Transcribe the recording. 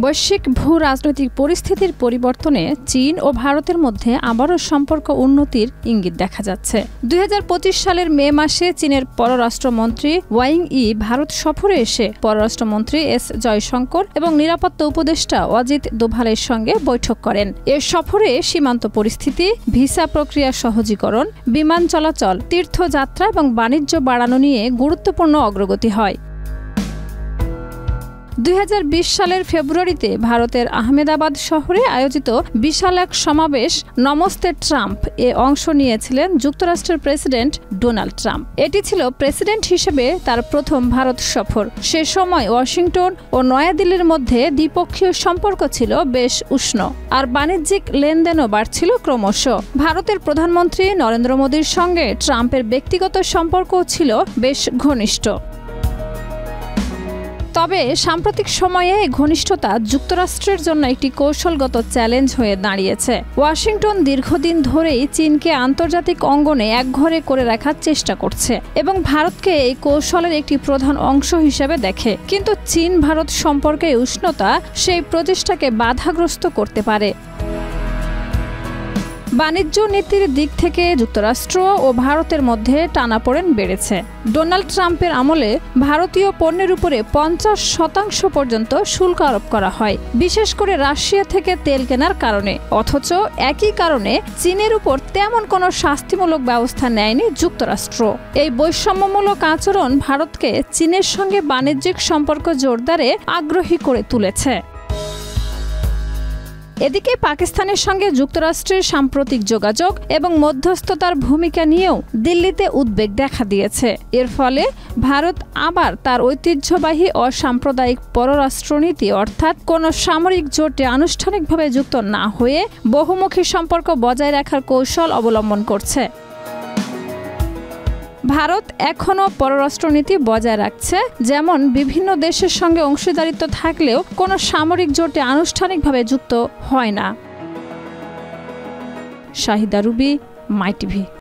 বৈশ্বিক ভূ রাজনৈতিক পরিস্থিতির পরিবর্তনে চীন ও ভারতের মধ্যে আবারও সম্পর্ক উন্নতির ইঙ্গিত দেখা যাচ্ছে। ২০২৫ সালের মে মাসে চীনের পররাষ্ট্রমন্ত্রী ওয়াং ই ভারত সফরে এসে পররাষ্ট্রমন্ত্রী এস জয়শঙ্কর এবং নিরাপত্তা উপদেষ্টা অজিত দোভালের সঙ্গে বৈঠক করেন। এ সফরে সীমান্ত পরিস্থিতি, ভিসা প্রক্রিয়া সহজীকরণ, বিমান চলাচল, তীর্থযাত্রা এবং বাণিজ্য বাড়ানো নিয়ে গুরুত্বপূর্ণ অগ্রগতি হয়। ২০২০ সালের ফেব্রুয়ারিতে ভারতের আহমেদাবাদ শহরে আয়োজিত বিশাল এক সমাবেশ নমস্তে ট্রাম্প এ অংশ নিয়েছিলেন যুক্তরাষ্ট্রের প্রেসিডেন্ট ডোনাল্ড ট্রাম্প। এটি ছিল প্রেসিডেন্ট হিসেবে তার প্রথম ভারত সফর। সে সময় ওয়াশিংটন ও নয়াদিল্লির মধ্যে দ্বিপক্ষীয় সম্পর্ক ছিল বেশ উষ্ণ, আর বাণিজ্যিক লেনদেনও বাড়ছিল ক্রমশ। ভারতের প্রধানমন্ত্রী নরেন্দ্র মোদীর সঙ্গে ট্রাম্পের ব্যক্তিগত সম্পর্কও ছিল বেশ ঘনিষ্ঠ। তবে সাম্প্রতিক সময়ে এই ঘনিষ্ঠতা যুক্তরাষ্ট্রের জন্য একটি কৌশলগত চ্যালেঞ্জ হয়ে দাঁড়িয়েছে। ওয়াশিংটন দীর্ঘদিন ধরেই চীনকে আন্তর্জাতিক অঙ্গনে একঘরে করে রাখার চেষ্টা করছে এবং ভারতকে এই কৌশলের একটি প্রধান অংশ হিসেবে দেখে। কিন্তু চীন ভারত সম্পর্কে উষ্ণতা সেই প্রচেষ্টাকে বাধাগ্রস্ত করতে পারে। বাণিজ্য নীতির দিক থেকে যুক্তরাষ্ট্র ও ভারতের মধ্যে টানাপোড়েন বেড়েছে। ডোনাল্ড ট্রাম্পের আমলে ভারতীয় পণ্যের উপরে ৫০% পর্যন্ত শুল্ক আরোপ করা হয়, বিশেষ করে রাশিয়া থেকে তেল কেনার কারণে। অথচ একই কারণে চীনের উপর তেমন কোনো শাস্তিমূলক ব্যবস্থা নেয়নি যুক্তরাষ্ট্র। এই বৈষম্যমূলক আচরণ ভারতকে চীনের সঙ্গে বাণিজ্যিক সম্পর্ক জোরদারে আগ্রহী করে তুলেছে। এদিকে পাকিস্তানের সঙ্গে যুক্তরাষ্ট্রের সাম্প্রতিক যোগাযোগ এবং মধ্যস্থতার ভূমিকা নিয়েও দিল্লিতে উদ্বেগ দেখা দিয়েছে। এর ফলে ভারত আবার তার ঐতিহ্যবাহী অসাম্প্রদায়িক পররাষ্ট্রনীতি অর্থাৎ কোনো সামরিক জোটে আনুষ্ঠানিকভাবে যুক্ত না হয়ে বহুমুখী সম্পর্ক বজায় রাখার কৌশল অবলম্বন করছে। ভারত এখনও পররাষ্ট্রনীতি বজায় রাখছে, যেমন বিভিন্ন দেশের সঙ্গে অংশীদারিত্ব থাকলেও কোনো সামরিক জোটে আনুষ্ঠানিকভাবে যুক্ত হয় না। শাহিদা রুবি, মাই টিভি।